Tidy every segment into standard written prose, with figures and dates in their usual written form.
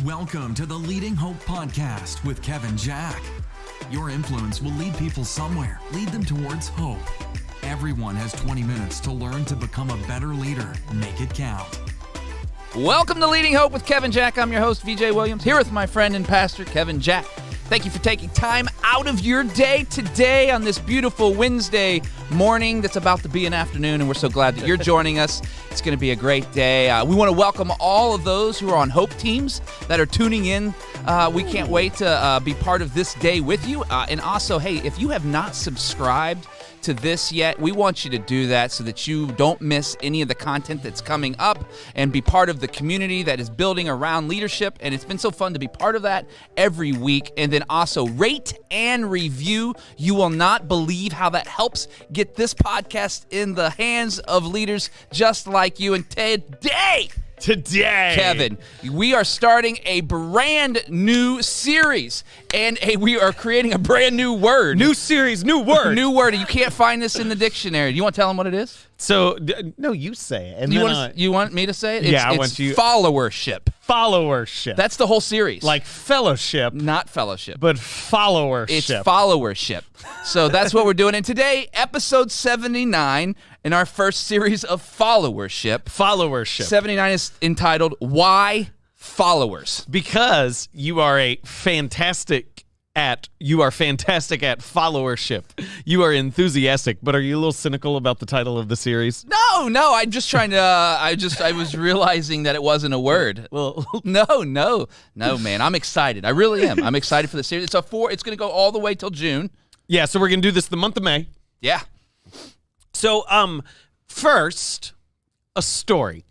Welcome to the Leading Hope Podcast with Kevin Jack. Your influence will lead people somewhere, lead them towards hope. Everyone has 20 minutes to learn to become a better leader. Make it count. Welcome to Leading Hope with Kevin Jack. I'm your host, VJ Williams, here with my friend and pastor, Kevin Jack. Thank you for taking time out of your day today on this beautiful Wednesday morning that's about to be an afternoon, and we're so glad that you're joining us. It's going to be a great day. We want to welcome all of those who are on Hope teams that are tuning in. We can't wait to be part of this day with you. And also, hey, if you have not subscribed to this yet, we want you to do that so that you don't miss any of the content that's coming up and be part of the community that is building around leadership. And it's been so fun to be part of that every week. And then also rate and review. You will not believe how that helps get this podcast in the hands of leaders just like you. And today, Kevin, we are starting a brand new series, and we are creating a brand new word. New series, new word. New word. You can't find this in the dictionary. Do you want to tell them what it is? So, no, you say it. And you want me to say it? Yeah, I it's want you. Followership. Followership. That's the whole series. Like fellowship. Not fellowship. But followership. It's followership. So that's what we're doing. And today, episode 79 in our first series of followership. Followership. 79 is entitled, Why Followers? Because you are fantastic at followership. You are enthusiastic, but are you a little cynical about the title of the series? No, I'm just trying to, I was realizing that it wasn't a word. Well, No, man, I'm excited. I really am. I'm excited for the series. It's going to go all the way till June. yeah, so we're going to do this the month of May. Yeah. So, first, a story.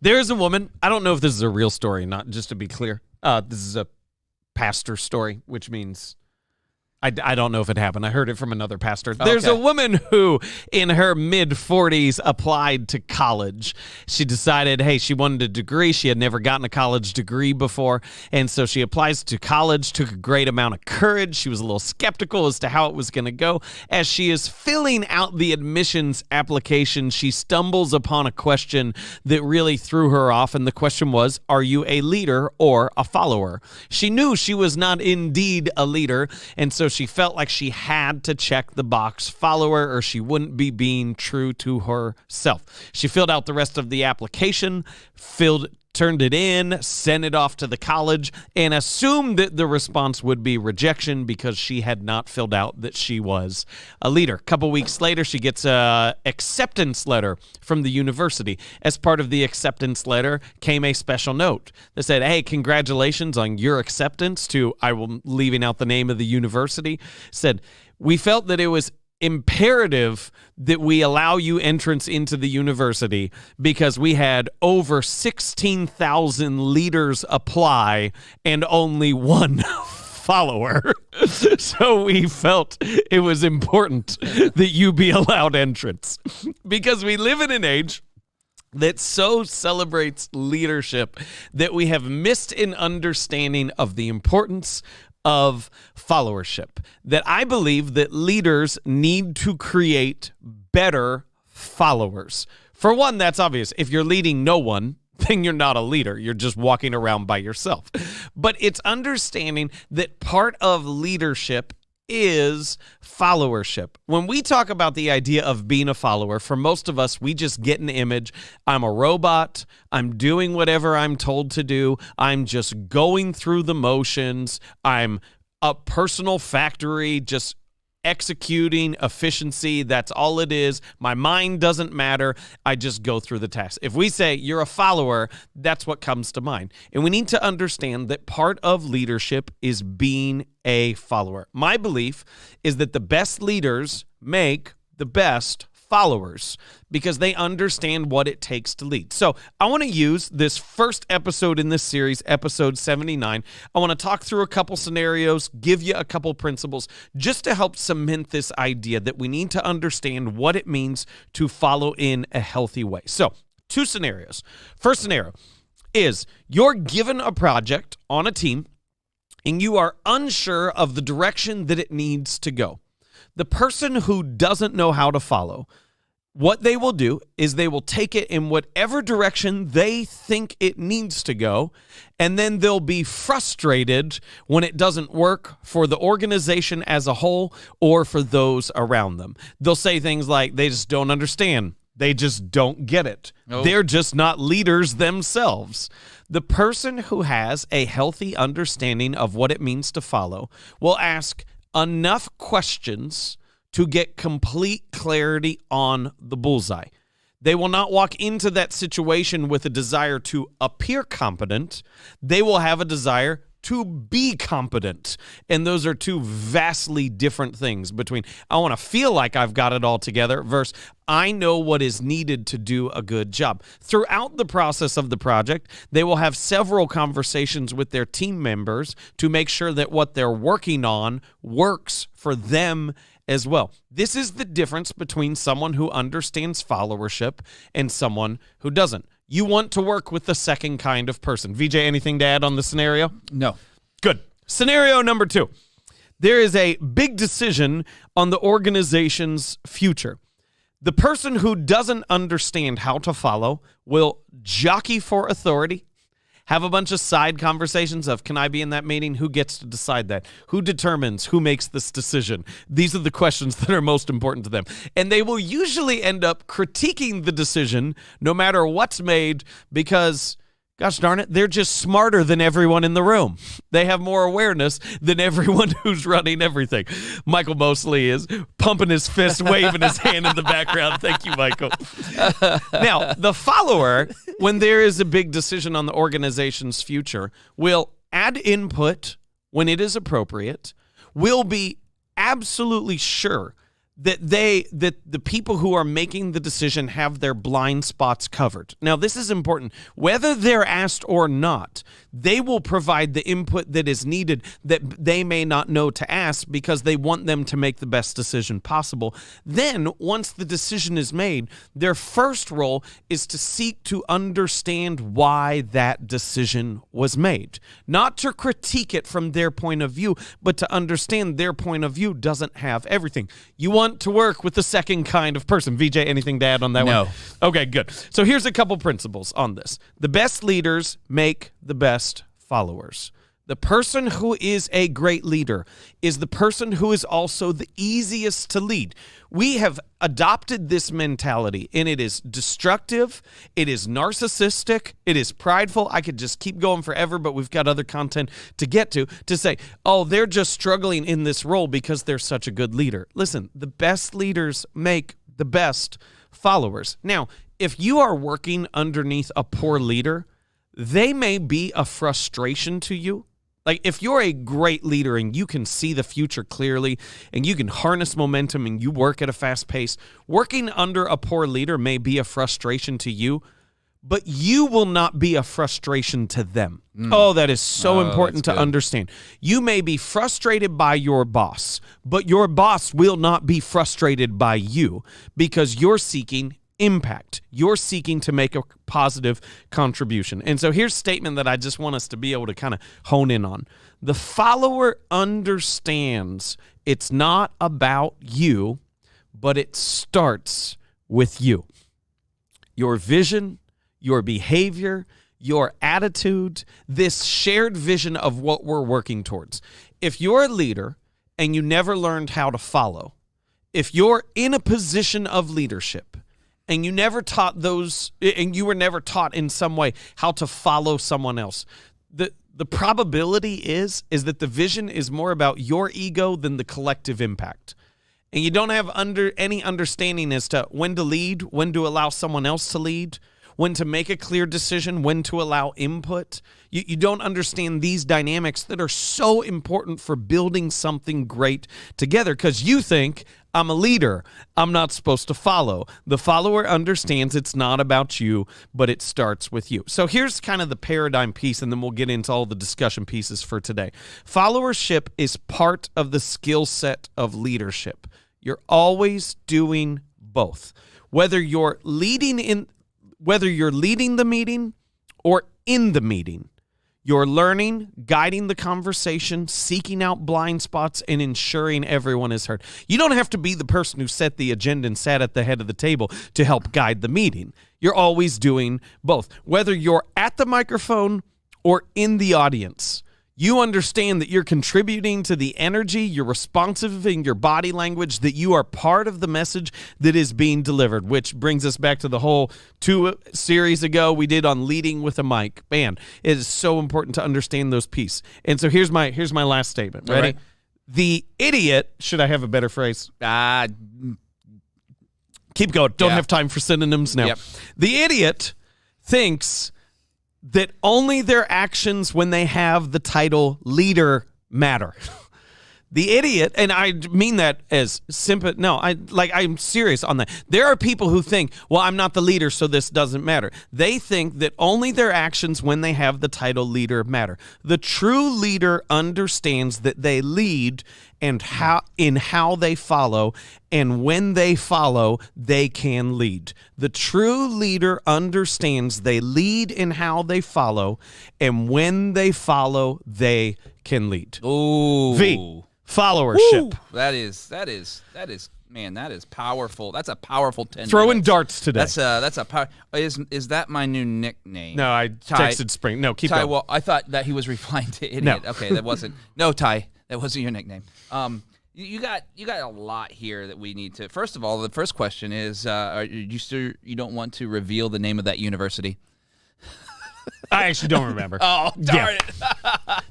There's a woman, I don't know if this is a real story, not just to be clear. This is a pastor story, which means I don't know if it happened. I heard it from another pastor. There's a woman who, in her mid-40s, applied to college. She decided, hey, she wanted a degree. She had never gotten a college degree before, and so she applies to college, took a great amount of courage. She was a little skeptical as to how it was going to go. As she is filling out the admissions application, she stumbles upon a question that really threw her off, and the question was, are you a leader or a follower? She knew she was not indeed a leader, and so she felt like she had to check the box follower or she wouldn't be being true to herself. She filled out the rest of the application, turned it in, sent it off to the college, and assumed that the response would be rejection because she had not filled out that she was a leader. A couple weeks later, she gets an acceptance letter from the university. As part of the acceptance letter came a special note that said, hey, congratulations on your acceptance to, I'm leaving out the name of the university, said, we felt that it was imperative that we allow you entrance into the university because we had over 16,000 leaders apply and only one follower. So we felt it was important that you be allowed entrance because we live in an age that so celebrates leadership that we have missed an understanding of the importance of followership, that I believe that leaders need to create better followers. For one, that's obvious. If you're leading no one, then you're not a leader. You're just walking around by yourself. But it's understanding that part of leadership is followership. When we talk about the idea of being a follower, for most of us, we just get an image. I'm a robot. I'm doing whatever I'm told to do. I'm just going through the motions. I'm a personal factory, just executing efficiency. That's all it is. My mind doesn't matter. I just go through the tasks. If we say you're a follower, that's what comes to mind. And we need to understand that part of leadership is being a follower. My belief is that the best leaders make the best followers because they understand what it takes to lead. So I want to use this first episode in this series, episode 79. I want to talk through a couple scenarios, give you a couple principles, just to help cement this idea that we need to understand what it means to follow in a healthy way. So 2 scenarios. First scenario is you're given a project on a team and you are unsure of the direction that it needs to go. The person who doesn't know how to follow what they will do is they will take it in whatever direction they think it needs to go, and then they'll be frustrated when it doesn't work for the organization as a whole or for those around them. They'll say things like, they just don't understand. They just don't get it. Oh. They're just not leaders themselves. The person who has a healthy understanding of what it means to follow will ask enough questions to get complete clarity on the bullseye. They will not walk into that situation with a desire to appear competent. They will have a desire to be competent. And those are two vastly different things between I want to feel like I've got it all together versus I know what is needed to do a good job. Throughout the process of the project, they will have several conversations with their team members to make sure that what they're working on works for them as well. This is the difference between someone who understands followership and someone who doesn't. You want to work with the second kind of person. VJ, anything to add on the scenario? No. Good. Scenario number 2. There is a big decision on the organization's future. The person who doesn't understand how to follow will jockey for authority, have a bunch of side conversations of, can I be in that meeting? Who gets to decide that? Who determines who makes this decision? These are the questions that are most important to them. And they will usually end up critiquing the decision no matter what's made because, gosh darn it, they're just smarter than everyone in the room. They have more awareness than everyone who's running everything. Michael Mosley is pumping his fist, waving his hand in the background. Thank you, Michael. Now, the follower, when there is a big decision on the organization's future, will add input when it is appropriate, will be absolutely sure that the people who are making the decision have their blind spots covered. Now, this is important. Whether they're asked or not, they will provide the input that is needed that they may not know to ask because they want them to make the best decision possible. Then, once the decision is made, their first role is to seek to understand why that decision was made. Not to critique it from their point of view, but to understand their point of view doesn't have everything. You want to work with the second kind of person. VJ, anything to add on that one? No. Okay, good. So here's a couple principles on this. The best leaders make the best followers. The person who is a great leader is the person who is also the easiest to lead. We have adopted this mentality, and it is destructive, it is narcissistic, it is prideful. I could just keep going forever, but we've got other content to get to say, oh, they're just struggling in this role because they're such a good leader. Listen, the best leaders make the best followers. Now, if you are working underneath a poor leader, they may be a frustration to you. Like if you're a great leader and you can see the future clearly and you can harness momentum and you work at a fast pace, working under a poor leader may be a frustration to you, but you will not be a frustration to them. Oh, that is so important to understand. You may be frustrated by your boss, but your boss will not be frustrated by you because you're seeking impact. You're seeking to make a positive contribution. And so here's a statement that I just want us to be able to kind of hone in on. The follower understands it's not about you, but it starts with you. Your vision, your behavior, your attitude, this shared vision of what we're working towards. If you're a leader and you never learned how to follow, if you're in a position of leadership, and you never taught those, and you were never taught in some way how to follow someone else, the probability is that the vision is more about your ego than the collective impact. And you don't have any understanding as to when to lead, when to allow someone else to lead, when to make a clear decision, when to allow input. You don't understand these dynamics that are so important for building something great together because you think, I'm a leader, I'm not supposed to follow. The follower understands it's not about you, but it starts with you. So here's kind of the paradigm piece, and then we'll get into all the discussion pieces for today. Followership is part of the skill set of leadership. You're always doing both. Whether you're leading the meeting or in the meeting, You're learning, guiding the conversation, seeking out blind spots, and ensuring everyone is heard. You don't have to be the person who set the agenda and sat at the head of the table to help guide the meeting. You're always doing both. Whether you're at the microphone or in the audience, you understand that you're contributing to the energy, you're responsive in your body language, that you are part of the message that is being delivered, which brings us back to the whole 2 series ago we did on leading with a mic. Man, it is so important to understand those pieces. And so here's my last statement. Ready? All right. The idiot, should I have a better phrase? Keep going. Don't have time for synonyms now. Yep. The idiot thinks that only their actions when they have the title leader matter. The idiot, and I mean that as simple. No, I'm serious on that. There are people who think, well, I'm not the leader, so this doesn't matter. They think that only their actions when they have the title leader matter. The true leader understands that they lead and how they follow, and when they follow, they can lead. The true leader understands they lead in how they follow, and when they follow, they can lead. Ooh. V. Followership. Woo. That is, man, that is powerful. That's a powerful 10 Throwing minutes. darts today. That's a power. Is that my new nickname? No, I Ty, texted Spring. No, keep Ty, going. well, I thought that he was replying to idiot. No. Okay, that wasn't. No, Ty, that wasn't your nickname. You got a lot here that we need to. First of all, the first question is: are you don't want to reveal the name of that university? I actually don't remember. Oh, darn it!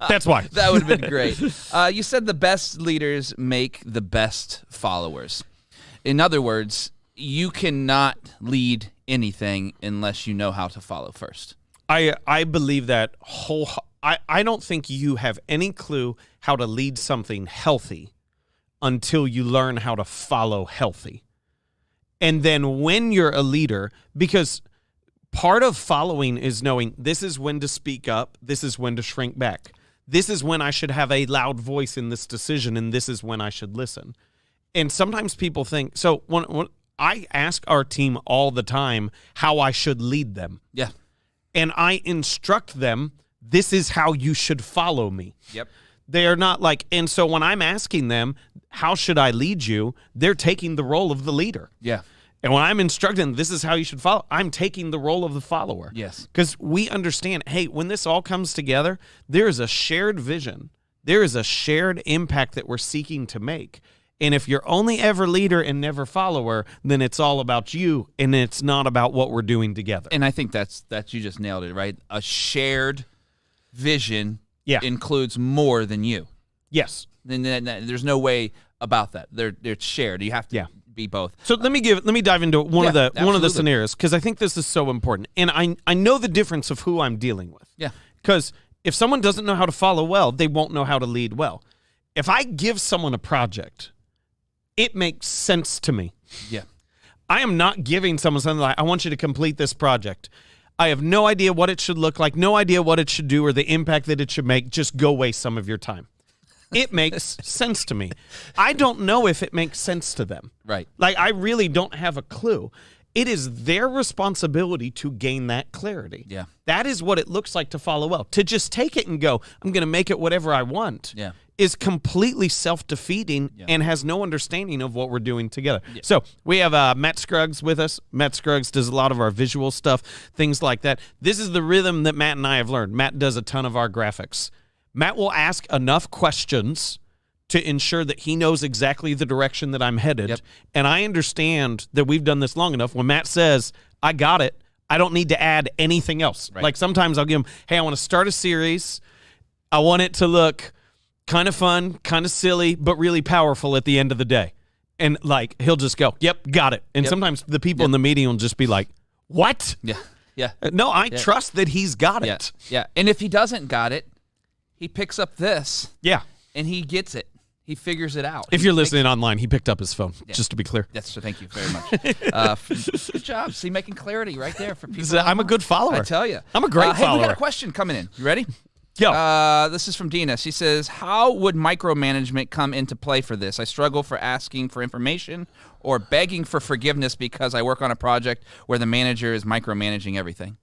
That's why. That would have been great. You said the best leaders make the best followers. In other words, you cannot lead anything unless you know how to follow first. I believe that I don't think you have any clue how to lead something healthy until you learn how to follow healthy. And then when you're a leader, because part of following is knowing this is when to speak up, this is when to shrink back. This is when I should have a loud voice in this decision, and this is when I should listen. And sometimes people think, so when I ask our team all the time how I should lead them. Yeah. And I instruct them, this is how you should follow me. Yep. They are not like, and so when I'm asking them, how should I lead you? They're taking the role of the leader. Yeah. And when I'm instructing, this is how you should follow, I'm taking the role of the follower. Yes. Because we understand, hey, when this all comes together, there is a shared vision. There is a shared impact that we're seeking to make. And if you're only ever leader and never follower, then it's all about you, and it's not about what we're doing together. And I think that's you just nailed it, right? A shared vision includes more than you. Yes. Then there's no way about that. They're shared. You have to be both. So let me dive into one of the scenarios, because I think this is so important. And I know the difference of who I'm dealing with. Yeah. Because if someone doesn't know how to follow well, they won't know how to lead well. If I give someone a project, it makes sense to me. Yeah. I am not giving someone something like, I want you to complete this project. I have no idea what it should look like, no idea what it should do or the impact that it should make. Just go waste some of your time. It makes sense to me. I don't know if it makes sense to them. Right. Like, I really don't have a clue. It is their responsibility to gain that clarity. Yeah. That is what it looks like to follow well. To just take it and go, I'm going to make it whatever I want, is completely self-defeating and has no understanding of what we're doing together. Yeah. So we have Matt Scruggs with us. Matt Scruggs does a lot of our visual stuff, things like that. This is the rhythm that Matt and I have learned. Matt does a ton of our graphics. Matt will ask enough questions to ensure that he knows exactly the direction that I'm headed. Yep. And I understand that we've done this long enough. When Matt says, I got it, I don't need to add anything else. Right. Like sometimes I'll give him, hey, I want to start a series. I want it to look kind of fun, kind of silly, but really powerful at the end of the day. And like, he'll just go, yep, got it. And sometimes the people in the meeting will just be like, what? Yeah. Yeah. No, I trust that he's got it. Yeah. And if he doesn't got it, he picks up this. Yeah. And he gets it. He figures it out. If you're listening online, he picked up his phone, just to be clear. Yes, so thank you very much. Good job. See, making clarity right there for people. I'm a good follower. I tell you. I'm a great follower. Hey, we got a question coming in. You ready? Yo. This is from Dina. She says, how would micromanagement come into play for this? I struggle for asking for information or begging for forgiveness because I work on a project where the manager is micromanaging everything.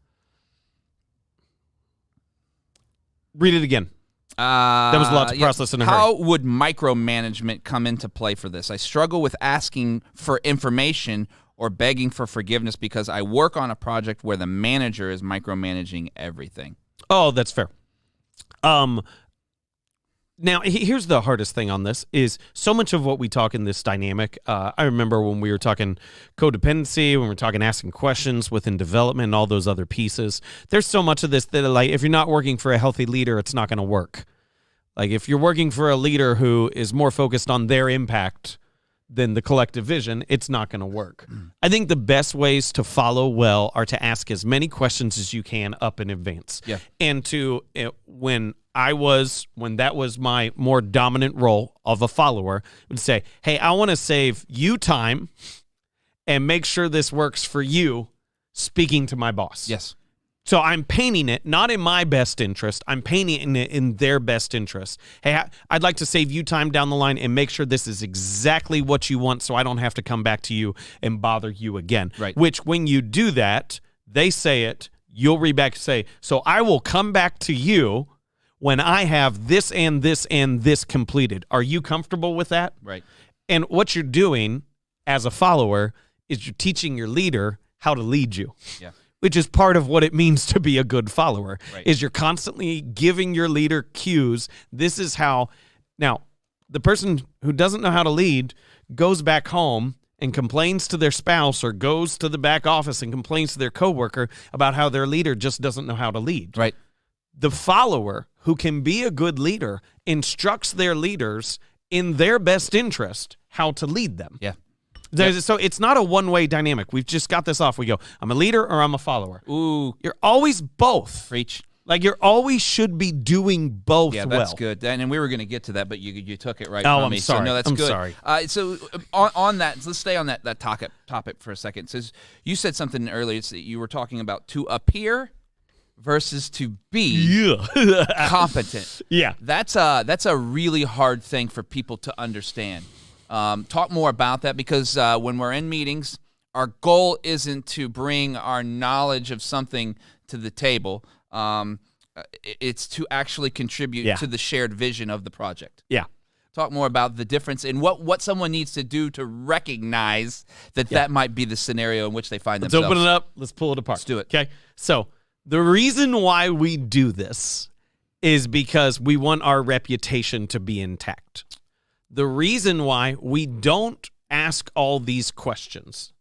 Read it again. That was a lot to process in a hurry. How would micromanagement come into play for this? I struggle with asking for information or begging for forgiveness because I work on a project where the manager is micromanaging everything. Oh, that's fair. Now, here's the hardest thing on this is so much of what we talk in this dynamic. I remember when we were talking codependency, when we were talking asking questions within development and all those other pieces. There's so much of this that, like, if you're not working for a healthy leader, it's not going to work. Like, if you're working for a leader who is more focused on their impact than the collective vision, it's not going to work. I think the best ways to follow well are to ask as many questions as you can up in advance. Yeah. And when that was my more dominant role of a follower, would say, hey, I want to save you time and make sure this works for you, speaking to my boss. Yes. So I'm painting it not in my best interest. I'm painting it in their best interest. Hey, I'd like to save you time down the line and make sure this is exactly what you want so I don't have to come back to you and bother you again. Right. Which, when you do that, they say it, you'll read back and say, so I will come back to you when I have this and this and this completed. Are you comfortable with that? Right. And what you're doing as a follower is you're teaching your leader how to lead you. Yeah. Which is part of what it means to be a good follower, Right. is you're constantly giving your leader cues. This is how. Now, the person who doesn't know how to lead goes back home and complains to their spouse or goes to the back office and complains to their coworker about how their leader just doesn't know how to lead. Right. The follower who can be a good leader instructs their leaders in their best interest how to lead them. Yeah. So it's not a one-way dynamic. We've just got this off. We go, I'm a leader or I'm a follower. Ooh. You're always both. Preach. Like, you're always should be doing both Yeah, well. that's good. And we were going to get to that, but you took it right Oh, from I'm me. sorry. So, no, that's I'm good. sorry. So on that, let's stay on that topic for a second. It says, you said something earlier. You were talking about to appear versus to be competent. Yeah. That's a really hard thing for people to understand. Talk more about that, because when we're in meetings, our goal isn't to bring our knowledge of something to the table. It's to actually contribute to the shared vision of the project. Yeah. Talk more about the difference in what someone needs to do to recognize that might be the scenario in which they find themselves. Let's open it up. Let's pull it apart. Let's do it. Okay. So the reason why we do this is because we want our reputation to be intact. The reason why we don't ask all these questions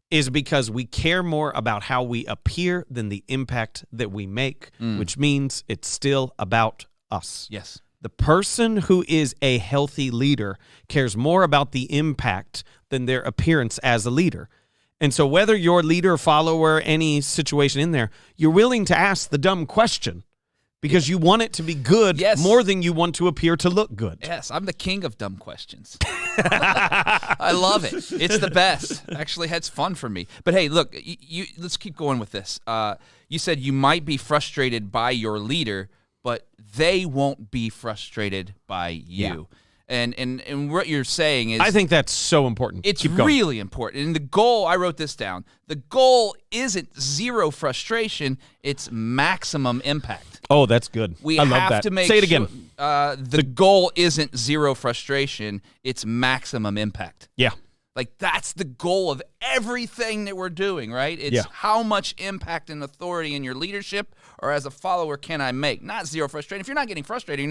is because we care more about how we appear than the impact that we make, which means it's still about us. Yes. The person who is a healthy leader cares more about the impact than their appearance as a leader. And so whether you're leader, follower, any situation in there, you're willing to ask the dumb question because you want it to be good more than you want to appear to look good. Yes, I'm the king of dumb questions. I love it. It's the best. Actually, it's fun for me. But hey, look, let's keep going with this. You said you might be frustrated by your leader, but they won't be frustrated by you. Yeah. And what you're saying is, I think that's so important. It's Keep going. really important. And the goal, I wrote this down, the goal isn't zero frustration, it's maximum impact. Oh, that's good. We I love have that. to make Say it again. Sure, the goal isn't zero frustration, it's maximum impact. Yeah. Like, that's the goal of everything that we're doing, right? It's how much impact and authority in your leadership or as a follower can I make? Not zero frustration. If you're not getting frustrated,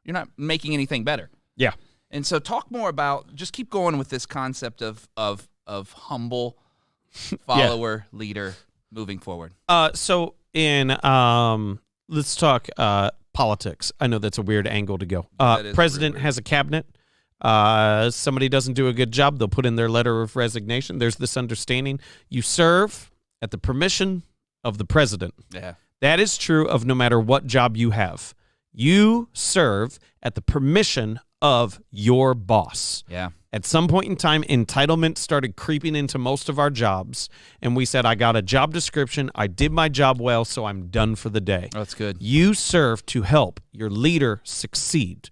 you're not making anything better. Yeah. And so talk more about, just keep going with this concept of humble follower, leader moving forward. So in let's talk politics. I know that's a weird angle to go. President has a cabinet. Somebody doesn't do a good job, they'll put in their letter of resignation. There's this understanding. You serve at the permission of the president. Yeah. That is true of no matter what job you have. You serve at the permission of your boss. Yeah. At some point in time, entitlement started creeping into most of our jobs, and we said, I got a job description, I did my job well, so I'm done for the day. Oh, that's good. You serve to help your leader succeed.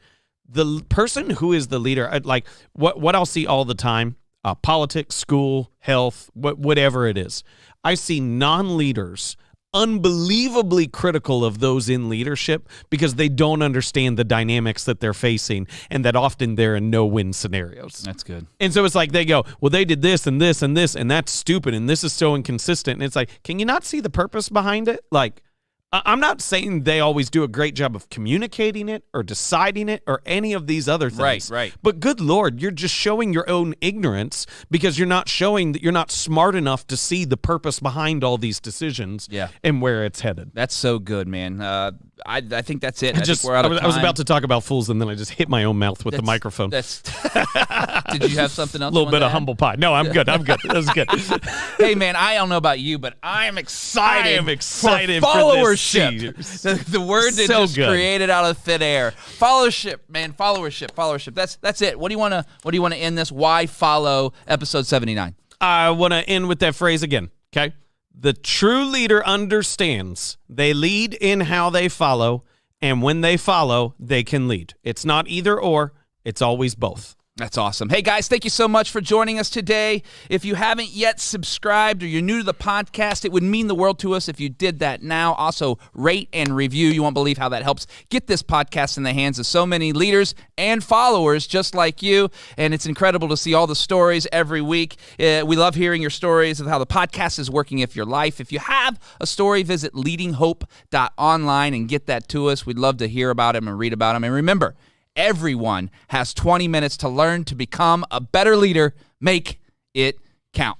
The person who is the leader, like what I'll see all the time, politics, school, health, whatever it is, I see non-leaders unbelievably critical of those in leadership because they don't understand the dynamics that they're facing and that often they're in no-win scenarios. That's good. And so it's like they go, well, they did this and this and this, and that's stupid, and this is so inconsistent. And it's like, can you not see the purpose behind it? Like, I'm not saying they always do a great job of communicating it or deciding it or any of these other things. Right. But good Lord, you're just showing your own ignorance because you're not showing that you're not smart enough to see the purpose behind all these decisions and where it's headed. That's so good, man. I think that's it. I think we're out of time. I was about to talk about fools, and then I just hit my own mouth with the microphone. Did you have something else? A little bit of humble pie. No, I'm good. That was good. Hey, man, I don't know about you, but I'm excited. I am excited for followership. The word that So just good. created out of thin air. Followership, man. Followership. That's it. What do you want to end this? Why follow episode 79? I want to end with that phrase again. Okay. The true leader understands they lead in how they follow, and when they follow, they can lead. It's not either or, it's always both. That's awesome. Hey, guys, thank you so much for joining us today. If you haven't yet subscribed or you're new to the podcast, it would mean the world to us if you did that now. Also, rate and review. You won't believe how that helps get this podcast in the hands of so many leaders and followers just like you. And it's incredible to see all the stories every week. We love hearing your stories of how the podcast is working in your life. If you have a story, visit leadinghope.online and get that to us. We'd love to hear about them and read about them. And remember, everyone has 20 minutes to learn to become a better leader. Make it count.